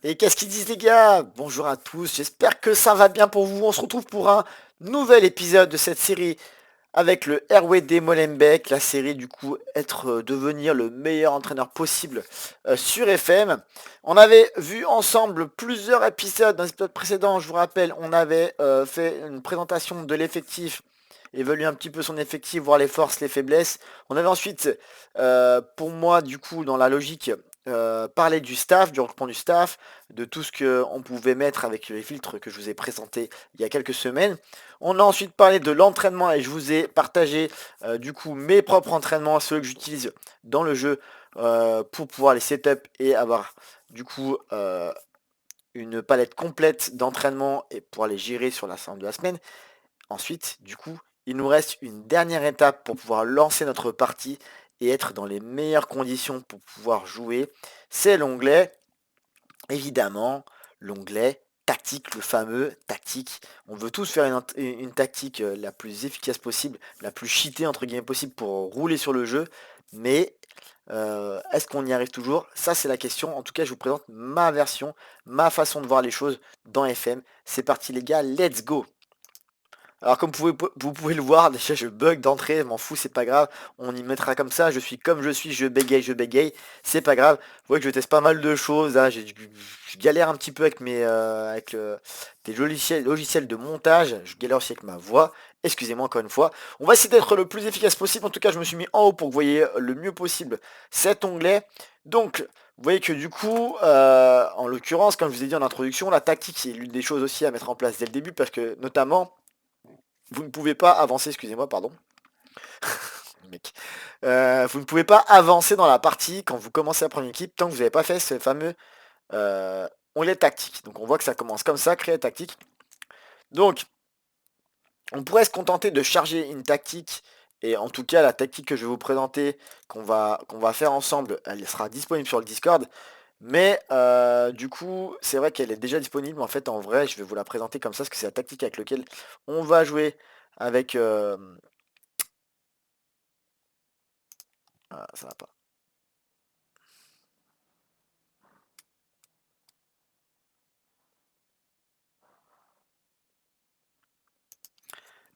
Et qu'est-ce qu'ils disent les gars? Bonjour à tous, j'espère que ça va bien pour vous. On se retrouve pour un nouvel épisode de cette série avec le RWD Molenbeek, la série du coup devenir le meilleur entraîneur possible sur FM. On avait vu ensemble plusieurs épisodes. Dans l'épisode précédent, je vous rappelle, on avait fait une présentation de l'effectif, évaluer un petit peu son effectif, voir les forces, les faiblesses. On avait ensuite, pour moi, du coup, dans la logique, parler du staff, du recrutement du staff, de tout ce qu'on pouvait mettre avec les filtres que je vous ai présentés il y a quelques semaines. On a ensuite parlé de l'entraînement et je vous ai partagé du coup mes propres entraînements, ceux que j'utilise dans le jeu pour pouvoir les setup et avoir du coup une palette complète d'entraînement et pouvoir les gérer sur l'ensemble de la semaine. Ensuite, du coup, il nous reste une dernière étape pour pouvoir lancer notre partie et être dans les meilleures conditions pour pouvoir jouer. C'est l'onglet, évidemment, l'onglet tactique, le fameux tactique. On veut tous faire une tactique la plus efficace possible, la plus cheatée entre guillemets possible pour rouler sur le jeu. Mais est-ce qu'on y arrive toujours? Ça c'est la question. En tout cas, je vous présente ma version, ma façon de voir les choses dans FM. C'est parti les gars, let's go! Alors comme vous pouvez le voir, déjà je bug d'entrée, m'en fous, c'est pas grave, on y mettra comme ça, je suis comme je suis, je bégaye, c'est pas grave. Vous voyez que je teste pas mal de choses, là, je galère un petit peu avec des logiciels de montage, je galère aussi avec ma voix, excusez-moi encore une fois. On va essayer d'être le plus efficace possible, en tout cas je me suis mis en haut pour que vous voyez le mieux possible cet onglet. Donc, vous voyez que du coup, en l'occurrence, comme je vous ai dit en introduction, la tactique c'est l'une des choses aussi à mettre en place dès le début, parce que notamment, vous ne pouvez pas avancer, excusez-moi, pardon. Mec. Vous ne pouvez pas avancer dans la partie quand vous commencez la première équipe tant que vous n'avez pas fait ce fameux onglet tactique. Donc on voit que ça commence comme ça, créer tactique. Donc on pourrait se contenter de charger une tactique. Et en tout cas la tactique que je vais vous présenter, qu'on va faire ensemble, elle sera disponible sur le Discord. Mais du coup c'est vrai qu'elle est déjà disponible. En fait en vrai je vais vous la présenter comme ça parce que c'est la tactique avec laquelle on va jouer avec... Ah, ça va pas.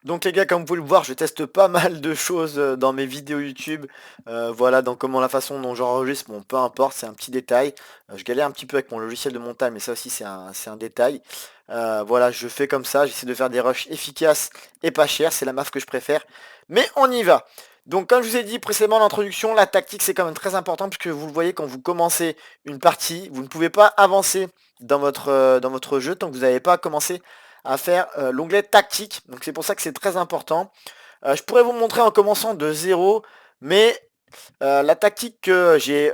Donc les gars, comme vous pouvez le voir, je teste pas mal de choses dans mes vidéos YouTube. Voilà, donc comment la façon dont j'enregistre, bon, peu importe, c'est un petit détail. Je galère un petit peu avec mon logiciel de montage, mais ça aussi c'est un détail. Voilà, je fais comme ça, j'essaie de faire des rushs efficaces et pas chers, c'est la MAF que je préfère. Mais on y va. Donc comme je vous ai dit précédemment en introduction, la tactique c'est quand même très important puisque vous le voyez quand vous commencez une partie, vous ne pouvez pas avancer dans votre jeu tant que vous n'avez pas commencé à faire l'onglet tactique. Donc c'est pour ça que c'est très important. Je pourrais vous montrer en commençant de zéro, mais la tactique que j'ai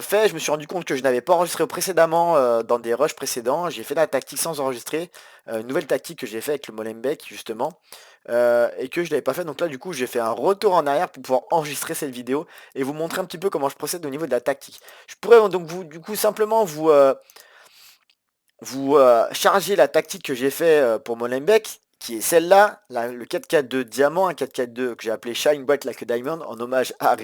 fait, je me suis rendu compte que je n'avais pas enregistré précédemment dans des rushs précédents. J'ai fait la tactique sans enregistrer. Une nouvelle tactique que j'ai fait avec le Molenbeek justement. Et que je n'avais pas fait. Donc là du coup j'ai fait un retour en arrière pour pouvoir enregistrer cette vidéo et vous montrer un petit peu comment je procède au niveau de la tactique. Je pourrais donc vous du coup simplement vous chargez la tactique que j'ai fait pour Molenbeek, qui est celle-là, le 4-4-2 diamant, un 4-4-2 que j'ai appelé Shine Bright Like a Diamond, en hommage à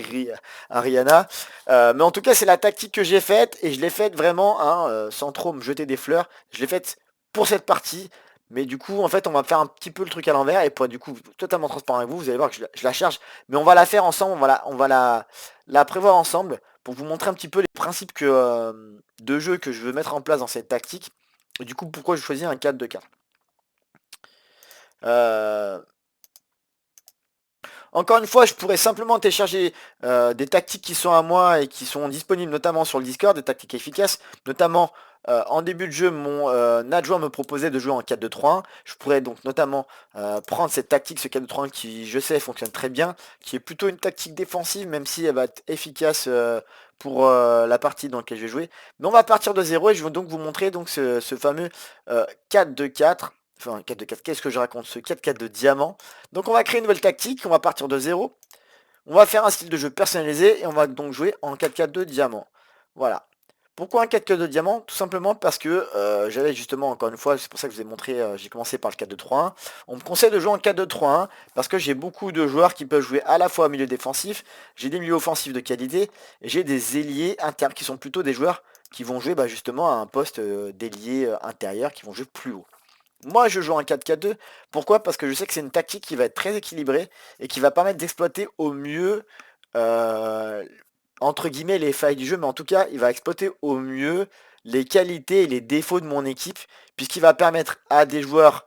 Rihanna. Mais en tout cas, c'est la tactique que j'ai faite, et je l'ai faite vraiment, hein, sans trop me jeter des fleurs. Je l'ai faite pour cette partie, mais du coup, en fait, on va faire un petit peu le truc à l'envers, et pour être du coup totalement transparent avec vous, vous allez voir que je la charge, mais on va la faire ensemble, on va la prévoir ensemble, pour vous montrer un petit peu les principes de jeu que je veux mettre en place dans cette tactique. Et du coup, pourquoi je choisis un 4-2-4. euh, Encore une fois, je pourrais simplement télécharger des tactiques qui sont à moi et qui sont disponibles notamment sur le Discord, des tactiques efficaces. Notamment, en début de jeu, mon adjoint me proposait de jouer en 4-2-3-1. Je pourrais donc notamment prendre cette tactique, ce 4-2-3-1 qui, je sais, fonctionne très bien, qui est plutôt une tactique défensive, même si elle va être efficace pour la partie dans laquelle je vais jouer. Mais on va partir de zéro et je vais donc vous montrer donc ce fameux 4-2-4. Enfin, 4-2-4, qu'est-ce que je raconte? Ce 4-4 de diamant. Donc on va créer une nouvelle tactique, on va partir de zéro. On va faire un style de jeu personnalisé et on va donc jouer en 4-4-2 diamant. Voilà. Pourquoi un 4-4-2 diamant? Tout simplement parce que j'avais justement, encore une fois, c'est pour ça que je vous ai montré, j'ai commencé par le 4-2-3-1. On me conseille de jouer en 4-2-3-1 parce que j'ai beaucoup de joueurs qui peuvent jouer à la fois au milieu défensif, j'ai des milieux offensifs de qualité, et j'ai des ailiers internes qui sont plutôt des joueurs qui vont jouer justement à un poste d'ailier intérieur, qui vont jouer plus haut. Moi, je joue un 4-4-2. Pourquoi? Parce que je sais que c'est une tactique qui va être très équilibrée et qui va permettre d'exploiter au mieux, euh, entre guillemets, les failles du jeu. Mais en tout cas, il va exploiter au mieux les qualités et les défauts de mon équipe, puisqu'il va permettre à des joueurs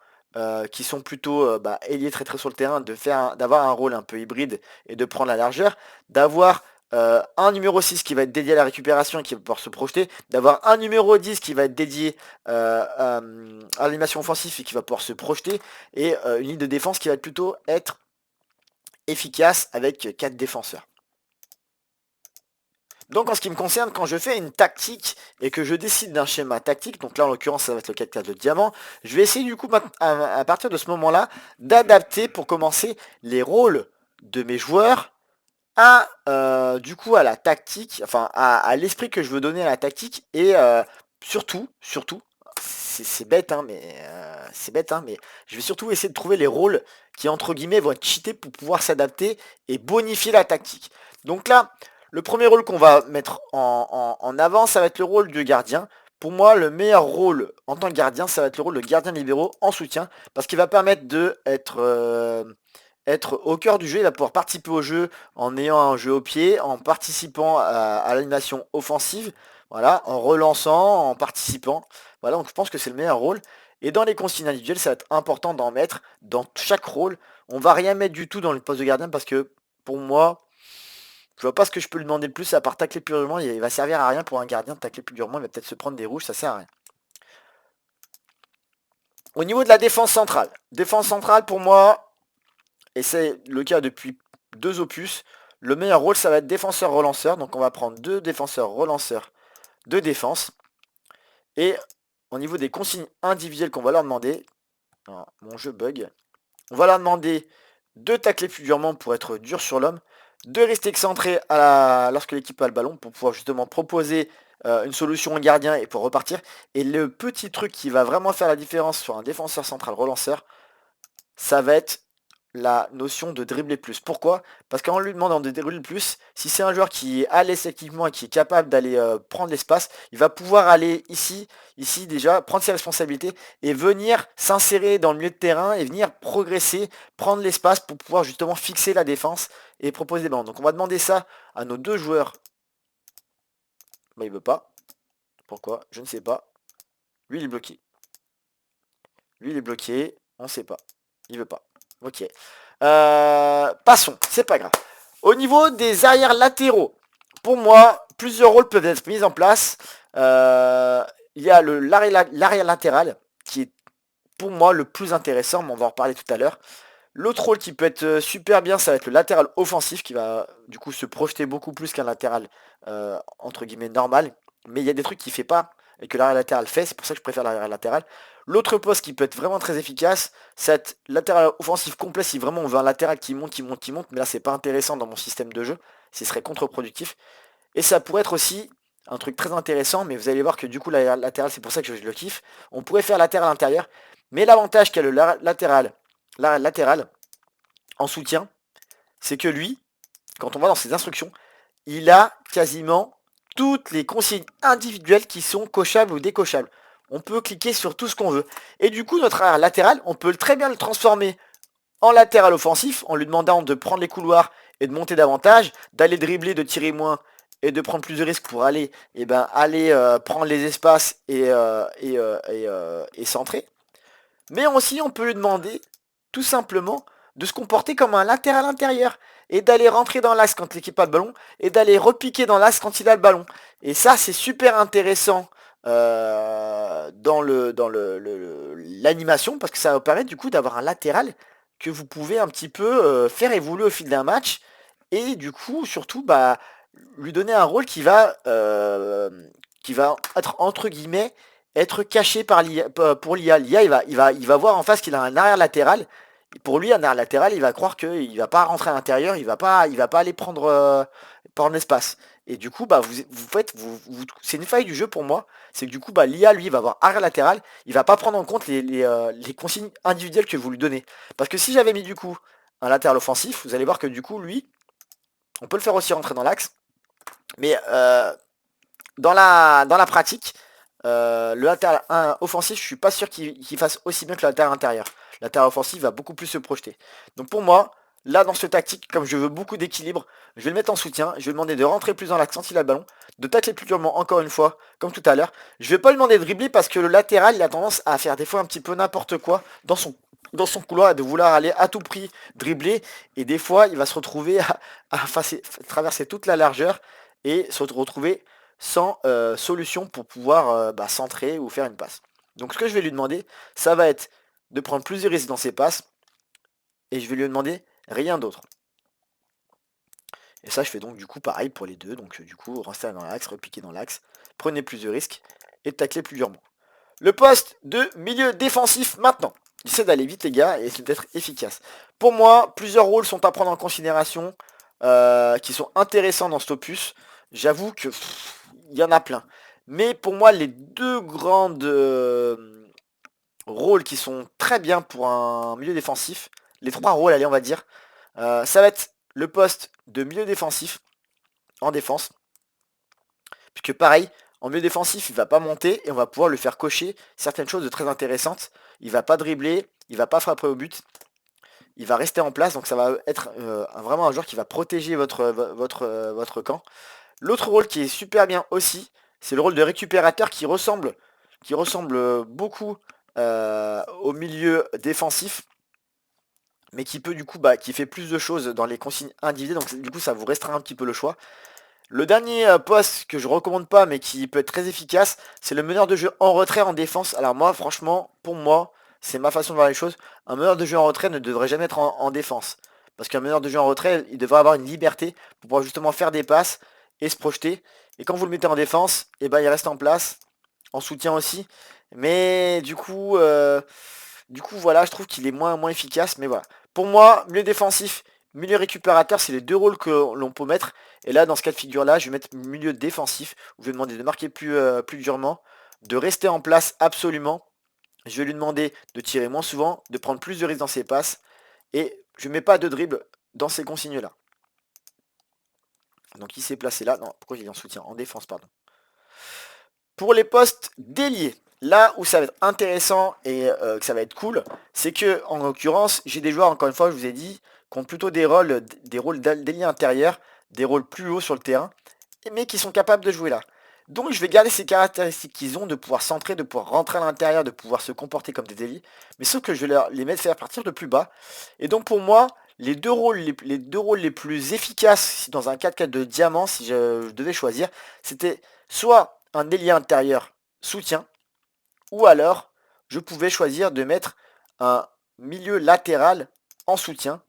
qui sont plutôt ailiers très sur le terrain d'avoir un rôle un peu hybride et de prendre la largeur, d'avoir un numéro 6 qui va être dédié à la récupération et qui va pouvoir se projeter, d'avoir un numéro 10 qui va être dédié à l'animation offensive et qui va pouvoir se projeter, et une ligne de défense qui va plutôt être efficace avec 4 défenseurs. Donc en ce qui me concerne, quand je fais une tactique et que je décide d'un schéma tactique, donc là en l'occurrence ça va être le 4-4 de diamant, je vais essayer du coup à partir de ce moment-là d'adapter pour commencer les rôles de mes joueurs du coup à la tactique, enfin à l'esprit que je veux donner à la tactique, et surtout, c'est bête mais je vais surtout essayer de trouver les rôles qui entre guillemets vont être cheatés pour pouvoir s'adapter et bonifier la tactique. Donc là, le premier rôle qu'on va mettre en avant, ça va être le rôle de gardien. Pour moi, le meilleur rôle en tant que gardien, ça va être le rôle de gardien libéraux en soutien, parce qu'il va permettre de être au cœur du jeu. Il va pouvoir participer au jeu en ayant un jeu au pied, en participant à l'animation offensive, voilà, en relançant, en participant. Voilà, donc je pense que c'est le meilleur rôle. Et dans les consignes individuelles, ça va être important d'en mettre dans chaque rôle. On va rien mettre du tout dans le poste de gardien parce que pour moi, je vois pas ce que je peux lui demander de plus à part tacler plus durement. Il va servir à rien pour un gardien de tacler plus durement. Il va peut-être se prendre des rouges, ça sert à rien. Au niveau de la défense centrale pour moi, et c'est le cas depuis 2 opus, le meilleur rôle ça va être défenseur-relanceur. Donc on va prendre 2 défenseurs relanceurs de défense. Et au niveau des consignes individuelles qu'on va leur demander, mon jeu bug, on va leur demander de tacler plus durement pour être dur sur l'homme, de rester excentré lorsque l'équipe a le ballon pour pouvoir justement proposer une solution au gardien et pour repartir. Et le petit truc qui va vraiment faire la différence sur un défenseur central relanceur, ça va être la notion de dribbler plus. Pourquoi? Parce qu'en lui demandant de dribbler plus, si c'est un joueur qui est à l'aise techniquement et qui est capable d'aller prendre l'espace, il va pouvoir aller ici déjà, prendre ses responsabilités et venir s'insérer dans le milieu de terrain et venir progresser, prendre l'espace pour pouvoir justement fixer la défense et proposer des ballons. Donc on va demander ça à nos 2 joueurs. Mais il veut pas. Pourquoi? Je ne sais pas. Lui il est bloqué. Lui il est bloqué. On ne sait pas. Il veut pas. Ok. Passons, c'est pas grave. Au niveau des arrières latéraux, pour moi, plusieurs rôles peuvent être mis en place. Il y a l'arrière latéral, qui est pour moi le plus intéressant, mais on va en reparler tout à l'heure. L'autre rôle qui peut être super bien, ça va être le latéral offensif, qui va du coup se projeter beaucoup plus qu'un latéral entre guillemets normal. Mais il y a des trucs qu'il fait pas et que l'arrière latéral fait, c'est pour ça que je préfère l'arrière latéral. L'autre poste qui peut être vraiment très efficace, c'est latéral offensif complet si vraiment on veut un latéral qui monte, mais là c'est pas intéressant dans mon système de jeu, ce serait contre-productif. Et ça pourrait être aussi un truc très intéressant, mais vous allez voir que du coup la latéral, c'est pour ça que je le kiffe. On pourrait faire latéral intérieur, mais l'avantage qu'a le latéral en soutien, c'est que lui, quand on va dans ses instructions, il a quasiment toutes les consignes individuelles qui sont cochables ou décochables. On peut cliquer sur tout ce qu'on veut. Et du coup, notre arrière latéral, on peut très bien le transformer en latéral offensif, en lui demandant de prendre les couloirs et de monter davantage, d'aller dribbler, de tirer moins et de prendre plus de risques pour aller, prendre les espaces et centrer. Mais aussi, on peut lui demander tout simplement de se comporter comme un latéral intérieur et d'aller rentrer dans l'axe quand l'équipe a le ballon et d'aller repiquer dans l'axe quand il a le ballon. Et ça, c'est super intéressant dans l'animation parce que ça va vous permettre du coup d'avoir un latéral que vous pouvez un petit peu faire évoluer au fil d'un match et du coup surtout lui donner un rôle qui va être entre guillemets être caché par pour l'IA. L'IA il va voir en face qu'il a un arrière latéral. Pour lui un arrière latéral il va croire qu'il va pas rentrer à l'intérieur, il va pas aller prendre l'espace. Et du coup c'est une faille du jeu pour moi, c'est que du coup l'IA lui va avoir arrière latéral, il va pas prendre en compte les consignes individuelles que vous lui donnez. Parce que si j'avais mis du coup un latéral offensif, vous allez voir que du coup lui, on peut le faire aussi rentrer dans l'axe, mais dans la pratique, le latéral offensif, je suis pas sûr qu'il fasse aussi bien que le latéral intérieur. Le latéral offensif va beaucoup plus se projeter. Donc pour moi, là dans ce tactique, comme je veux beaucoup d'équilibre, je vais le mettre en soutien. Je vais lui demander de rentrer plus dans l'axe quand il a le ballon, de tacler plus durement encore une fois, comme tout à l'heure. Je vais pas lui demander de dribbler parce que le latéral, il a tendance à faire des fois un petit peu n'importe quoi dans son couloir et de vouloir aller à tout prix dribbler. Et des fois, il va se retrouver à traverser toute la largeur et se retrouver sans solution pour pouvoir centrer ou faire une passe. Donc ce que je vais lui demander, ça va être de prendre plus de risques dans ses passes et je vais lui demander rien d'autre. Et ça, je fais donc du coup pareil pour les deux. Donc du coup, rester dans l'axe, repiquer dans l'axe, prenez plus de risques et tacler plus durement. Le poste de milieu défensif maintenant. J'essaie d'aller vite les gars et d'être efficace. Pour moi, plusieurs rôles sont à prendre en considération qui sont intéressants dans cet opus. J'avoue que il y en a plein. Mais pour moi, les deux grandes rôles qui sont très bien pour un milieu défensif, les trois rôles, allez, on va dire, ça va être le poste de milieu défensif en défense. Puisque pareil, en milieu défensif, il va pas monter et on va pouvoir lui faire cocher certaines choses de très intéressantes. Il va pas dribbler, il va pas frapper au but, il va rester en place. Donc ça va être vraiment un joueur qui va protéger votre camp. L'autre rôle qui est super bien aussi, c'est le rôle de récupérateur qui ressemble beaucoup au milieu défensif, mais qui peut du coup, qui fait plus de choses dans les consignes individuelles, donc du coup ça vous restreint un petit peu le choix. Le dernier poste que je recommande pas, mais qui peut être très efficace, c'est le meneur de jeu en retrait en défense. Alors moi, franchement, pour moi, c'est ma façon de voir les choses. Un meneur de jeu en retrait ne devrait jamais être en défense. Parce qu'un meneur de jeu en retrait, il devrait avoir une liberté pour pouvoir justement faire des passes et se projeter. Et quand vous le mettez en défense, et ben il reste en place, en soutien aussi. Mais du coup voilà, je trouve qu'il est moins efficace. Mais voilà. Pour moi, milieu défensif, milieu récupérateur, c'est les deux rôles que l'on peut mettre. Et là, dans ce cas de figure-là, je vais mettre milieu défensif, où je vais demander de marquer plus durement, de rester en place absolument. Je vais lui demander de tirer moins souvent, de prendre plus de risques dans ses passes. Et je ne mets pas de dribble dans ces consignes-là. Donc il s'est placé là. Non, pourquoi il est en soutien? En défense, pardon. Pour les postes d'ailier, là où ça va être intéressant et que ça va être cool, c'est que en l'occurrence, j'ai des joueurs, encore une fois, je vous ai dit, qui ont plutôt des rôles d'ailier intérieur, des rôles plus hauts sur le terrain, mais qui sont capables de jouer là. Donc je vais garder ces caractéristiques qu'ils ont, de pouvoir centrer, de pouvoir rentrer à l'intérieur, de pouvoir se comporter comme des ailiers, mais sauf que je vais les mettre faire partir de plus bas. Et donc pour moi, les deux rôles les plus efficaces dans un 4-4 de diamant, si je devais choisir, c'était soit un ailier intérieur soutien, ou alors je pouvais choisir de mettre un milieu latéral en soutien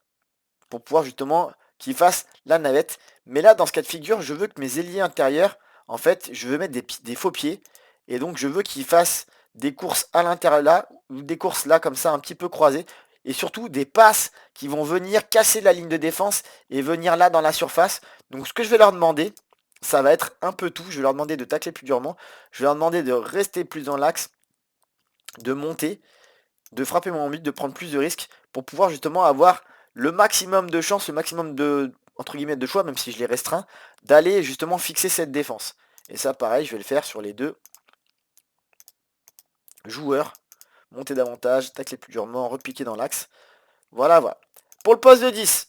pour pouvoir justement qu'il fasse la navette. Mais là, dans ce cas de figure, je veux que mes ailiers intérieurs, en fait, je veux mettre des faux pieds. Et donc, je veux qu'ils fassent des courses à l'intérieur là, ou des courses là, comme ça, un petit peu croisées. Et surtout, des passes qui vont venir casser la ligne de défense et venir là dans la surface. Donc, ce que je vais leur demander, ça va être un peu tout. Je vais leur demander de tacler plus durement. Je vais leur demander de rester plus dans l'axe, de monter, de frapper mon but, de prendre plus de risques pour pouvoir justement avoir le maximum de chances, le maximum de, entre guillemets, de choix, même si je les restreins, d'aller justement fixer cette défense. Et ça, pareil, je vais le faire sur les deux joueurs. Monter davantage, tacler plus durement, repiquer dans l'axe. Voilà, voilà. Pour le poste de 10,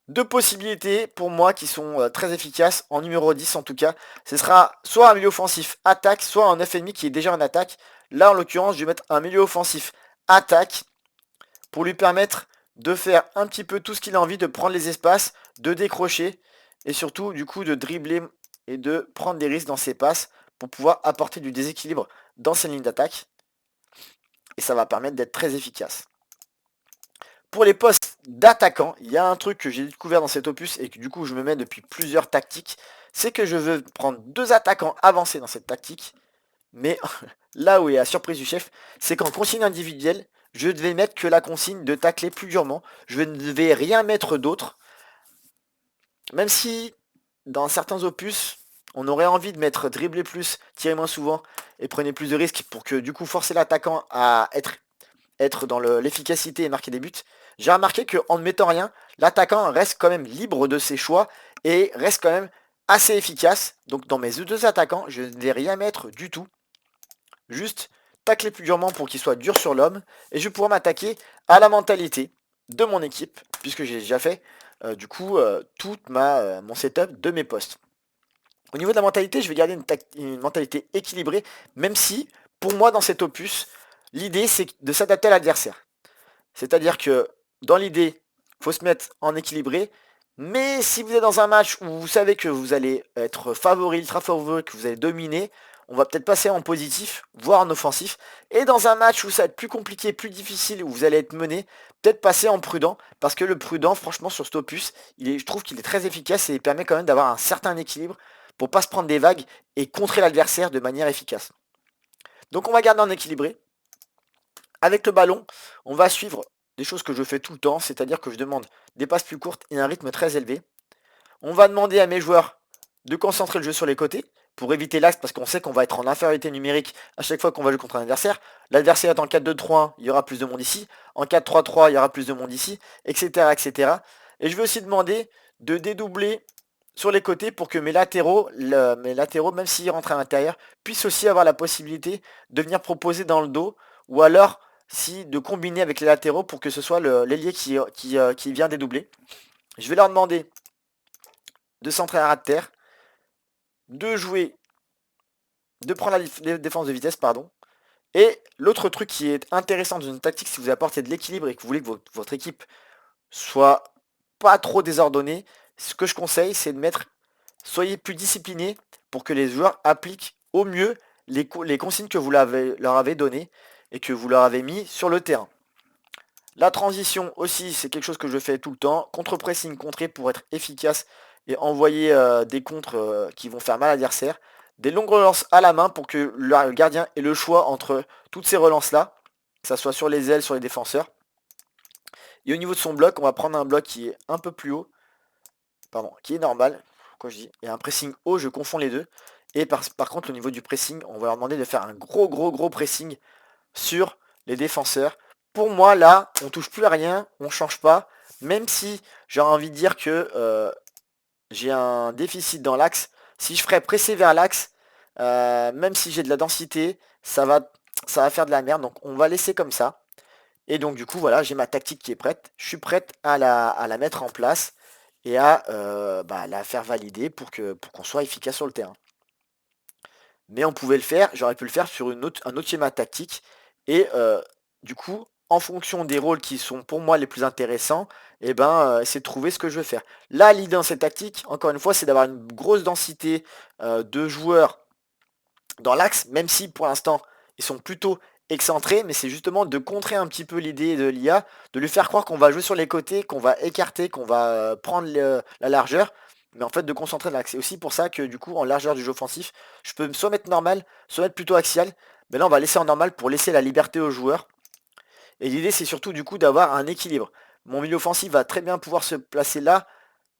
deux possibilités pour moi qui sont très efficaces, en numéro 10 en tout cas. Ce sera soit un milieu offensif attaque, soit un 9,5 qui est déjà en attaque. Là, en l'occurrence, je vais mettre un milieu offensif attaque pour lui permettre de faire un petit peu tout ce qu'il a envie, de prendre les espaces, de décrocher et surtout du coup de dribbler et de prendre des risques dans ses passes pour pouvoir apporter du déséquilibre dans ses lignes d'attaque. Et ça va permettre d'être très efficace. Pour les postes d'attaquant, il y a un truc que j'ai découvert dans cet opus et que du coup je me mets depuis plusieurs tactiques, c'est que je veux prendre deux attaquants avancés dans cette tactique, mais là où est la surprise du chef, c'est qu'en consigne individuelle, je ne devais mettre que la consigne de tacler plus durement, je ne devais rien mettre d'autre, même si dans certains opus, on aurait envie de mettre dribbler plus, tirer moins souvent et prenez plus de risques pour que du coup forcer l'attaquant à être dans l'efficacité et marquer des buts. J'ai remarqué qu'en ne mettant rien, l'attaquant reste quand même libre de ses choix et reste quand même assez efficace. Donc dans mes deux attaquants, je ne vais rien mettre du tout. Juste tacler plus durement pour qu'il soit dur sur l'homme. Et je vais pouvoir m'attaquer à la mentalité de mon équipe, puisque j'ai déjà fait tout mon setup de mes postes. Au niveau de la mentalité, je vais garder une mentalité équilibrée, même si, pour moi, dans cet opus, l'idée, c'est de s'adapter à l'adversaire. C'est-à-dire que, dans l'idée, il faut se mettre en équilibré, mais si vous êtes dans un match où vous savez que vous allez être favori, ultra favori, que vous allez dominer, on va peut-être passer en positif, voire en offensif. Et dans un match où ça va être plus compliqué, plus difficile, où vous allez être mené, peut-être passer en prudent, parce que le prudent, franchement, sur cet opus, je trouve qu'il est très efficace et il permet quand même d'avoir un certain équilibre pour pas se prendre des vagues et contrer l'adversaire de manière efficace. Donc on va garder en équilibré. Avec le ballon, on va suivre des choses que je fais tout le temps, c'est-à-dire que je demande des passes plus courtes et un rythme très élevé. On va demander à mes joueurs de concentrer le jeu sur les côtés pour éviter l'axe parce qu'on sait qu'on va être en infériorité numérique à chaque fois qu'on va jouer contre un adversaire. L'adversaire est en 4-2-3-1, il y aura plus de monde ici. En 4-3-3, il y aura plus de monde ici, etc., etc. Et je vais aussi demander de dédoubler sur les côtés pour que mes latéraux, même s'ils rentrent à l'intérieur, puissent aussi avoir la possibilité de venir proposer dans le dos ou alors si de combiner avec les latéraux pour que ce soit l'ailier qui vient dédoubler. Je vais leur demander de centrer à ras de terre, de jouer, de prendre la défense de vitesse, pardon. Et l'autre truc qui est intéressant dans une tactique, si vous apportez de l'équilibre et que vous voulez que votre équipe soit pas trop désordonnée, ce que je conseille, c'est de mettre, soyez plus disciplinés pour que les joueurs appliquent au mieux les consignes que vous leur avez données et que vous leur avez mis sur le terrain. La transition aussi, c'est quelque chose que je fais tout le temps. Contre-pressing, contrer pour être efficace et envoyer des contres qui vont faire mal à l'adversaire. Des longues relances à la main pour que le gardien ait le choix entre toutes ces relances-là, que ce soit sur les ailes, sur les défenseurs. Et au niveau de son bloc, on va prendre un bloc qui est un peu plus haut, pardon, qui est normal. Quoi je dis, et un pressing haut, je confonds les deux. Et par contre, au niveau du pressing, on va leur demander de faire un gros pressing sur les défenseurs. Pour moi, là, on touche plus à rien, on change pas. Même si j'ai envie de dire que j'ai un déficit dans l'axe, si je ferais presser vers l'axe, même si j'ai de la densité, ça va faire de la merde. Donc on va laisser comme ça. Et donc du coup, voilà, j'ai ma tactique qui est prête. Je suis prête à la mettre en place et à la faire valider pour qu'on soit efficace sur le terrain. Mais on pouvait le faire, j'aurais pu le faire sur un autre schéma tactique. Et du coup, en fonction des rôles qui sont pour moi les plus intéressants, c'est de trouver ce que je veux faire. Là, l'idée dans cette tactique, encore une fois, c'est d'avoir une grosse densité de joueurs dans l'axe, même si pour l'instant, ils sont plutôt excentrés, mais c'est justement de contrer un petit peu l'idée de l'IA, de lui faire croire qu'on va jouer sur les côtés, qu'on va écarter, qu'on va prendre la largeur, mais en fait de concentrer l'axe. C'est aussi pour ça que du coup, en largeur du jeu offensif, je peux soit mettre normal, soit mettre plutôt axial, mais là on va laisser en normal pour laisser la liberté aux joueurs. Et l'idée c'est surtout du coup d'avoir un équilibre. Mon milieu offensif va très bien pouvoir se placer là,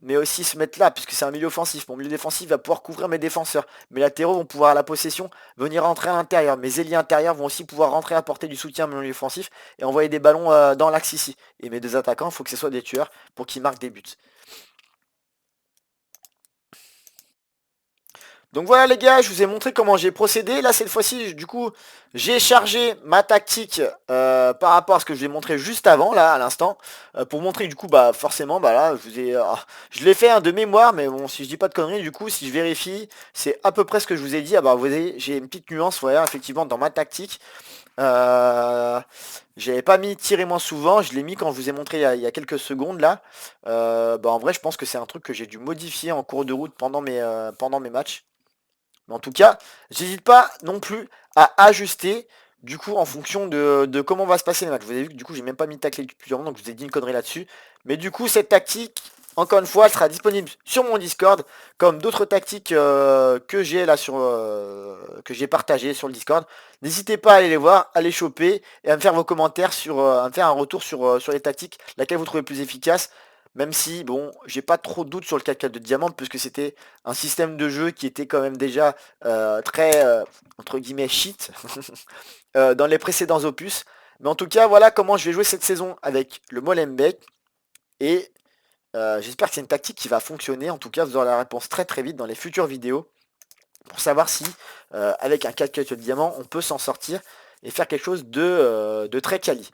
mais aussi se mettre là, puisque c'est un milieu offensif. Mon milieu défensif va pouvoir couvrir mes défenseurs. Mes latéraux vont pouvoir à la possession venir rentrer à l'intérieur. Mes ailiers intérieurs vont aussi pouvoir rentrer apporter du soutien à mon milieu offensif et envoyer des ballons dans l'axe ici. Et mes deux attaquants, il faut que ce soit des tueurs pour qu'ils marquent des buts. Donc voilà les gars, je vous ai montré comment j'ai procédé. Là cette fois-ci, du coup, j'ai chargé ma tactique par rapport à ce que je vous ai montré juste avant, là, à l'instant. Pour montrer du coup, bah forcément, bah là, je l'ai fait de mémoire, mais bon, si je dis pas de conneries, du coup, si je vérifie, c'est à peu près ce que je vous ai dit. Ah bah vous voyez, j'ai une petite nuance, voilà, effectivement, dans ma tactique. J'avais pas mis tirer moins souvent, je l'ai mis quand je vous ai montré il y a quelques secondes là. En vrai, je pense que c'est un truc que j'ai dû modifier en cours de route pendant mes matchs. Mais en tout cas, j'hésite pas non plus à ajuster du coup en fonction de comment va se passer le match. Vous avez vu que du coup j'ai même pas mis de tacle plusieurs donc je vous ai dit une connerie là-dessus. Mais du coup cette tactique, encore une fois, elle sera disponible sur mon Discord, comme d'autres tactiques que j'ai là que j'ai partagé sur le Discord. N'hésitez pas à aller les voir, à les choper et à me faire vos commentaires à me faire un retour sur les tactiques, laquelle vous trouvez plus efficace. Même si, bon, j'ai pas trop de doute sur le 4-4 de diamant, puisque c'était un système de jeu qui était quand même déjà très, entre guillemets, shit dans les précédents opus. Mais en tout cas, voilà comment je vais jouer cette saison avec le Molenbeek. Et J'espère que c'est une tactique qui va fonctionner. En tout cas, vous aurez la réponse très très vite dans les futures vidéos pour savoir si, avec un calculateur de diamant, on peut s'en sortir et faire quelque chose de très quali.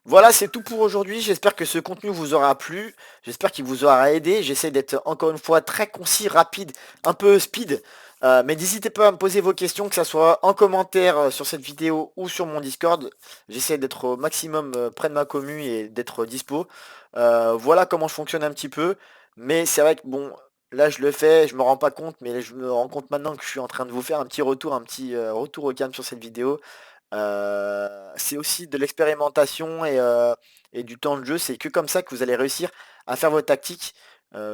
Voilà, c'est tout pour aujourd'hui. J'espère que ce contenu vous aura plu. J'espère qu'il vous aura aidé. J'essaie d'être encore une fois très concis, rapide, un peu speed. Mais n'hésitez pas à me poser vos questions, que ce soit en commentaire sur cette vidéo ou sur mon Discord. J'essaie d'être au maximum près de ma commu et d'être dispo. Voilà comment je fonctionne un petit peu. Mais c'est vrai que bon, là je le fais, je me rends pas compte, mais je me rends compte maintenant que je suis en train de vous faire un petit retour, un petit retour au calme sur cette vidéo. C'est aussi de l'expérimentation et du temps de jeu. C'est que comme ça que vous allez réussir à faire vos tactiques.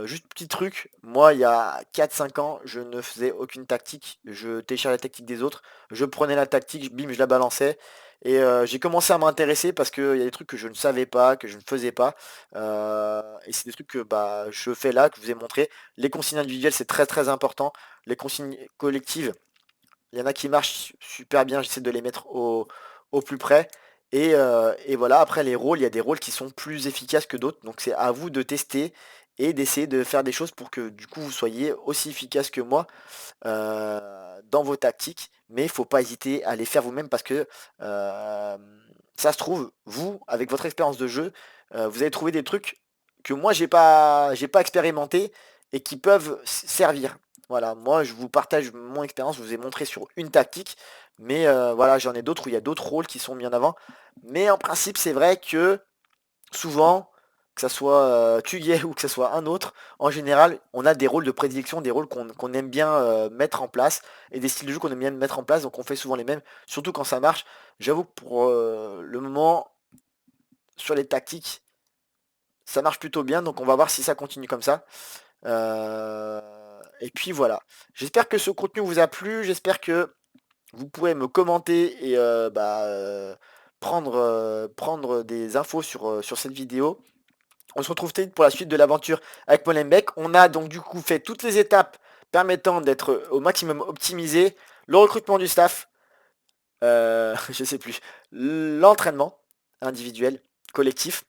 Juste petit truc, moi il y a 4 5 ans, je ne faisais aucune tactique. Je téléchargeais la tactique des autres. Je prenais la tactique, bim, je la balançais. Et j'ai commencé à m'intéresser parce qu'il y a des trucs que je ne savais pas, que je ne faisais pas. Et c'est des trucs que bah, je fais là, que je vous ai montré. Les consignes individuelles, c'est très très important. Les consignes collectives, il y en a qui marchent super bien, j'essaie de les mettre au plus près. Et voilà, après les rôles, il y a des rôles qui sont plus efficaces que d'autres. Donc c'est à vous de tester et d'essayer de faire des choses pour que du coup vous soyez aussi efficace que moi dans vos tactiques. Mais il faut pas hésiter à les faire vous-même parce que euh, ça se trouve, vous, avec votre expérience de jeu, vous allez trouver des trucs que moi j'ai pas expérimenté et qui peuvent servir. Voilà, moi je vous partage mon expérience, je vous ai montré sur une tactique, mais voilà, j'en ai d'autres où il y a d'autres rôles qui sont mis en avant. Mais en principe, c'est vrai que souvent, que ça soit Kuye ou que ce soit un autre, en général, on a des rôles de prédilection, des rôles qu'on aime bien mettre en place, et des styles de jeu qu'on aime bien mettre en place, donc on fait souvent les mêmes, surtout quand ça marche. J'avoue que pour le moment, sur les tactiques, ça marche plutôt bien, donc on va voir si ça continue comme ça. Et puis voilà. J'espère que ce contenu vous a plu. J'espère que vous pourrez me commenter et prendre des infos sur cette vidéo. On se retrouve très vite pour la suite de l'aventure avec Molenbeek. On a donc du coup fait toutes les étapes permettant d'être au maximum optimisé. Le recrutement du staff, je sais plus, l'entraînement individuel, collectif,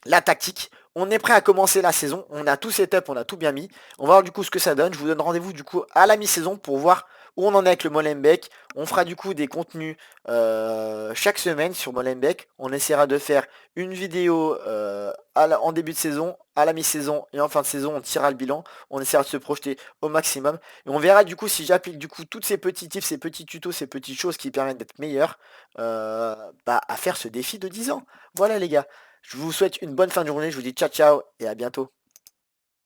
la tactique. On est prêt à commencer la saison. On a tout setup, on a tout bien mis. On va voir du coup ce que ça donne. Je vous donne rendez-vous du coup à la mi-saison pour voir où on en est avec le Molenbeek. On fera du coup des contenus chaque semaine sur Molenbeek. On essaiera de faire une vidéo en début de saison, à la mi-saison et en fin de saison. On tirera le bilan. On essaiera de se projeter au maximum. Et on verra du coup si j'applique du coup toutes ces petits tips, ces petits tutos, ces petites choses qui permettent d'être meilleur à faire ce défi de 10 ans. Voilà les gars. Je vous souhaite une bonne fin de journée, je vous dis ciao ciao et à bientôt.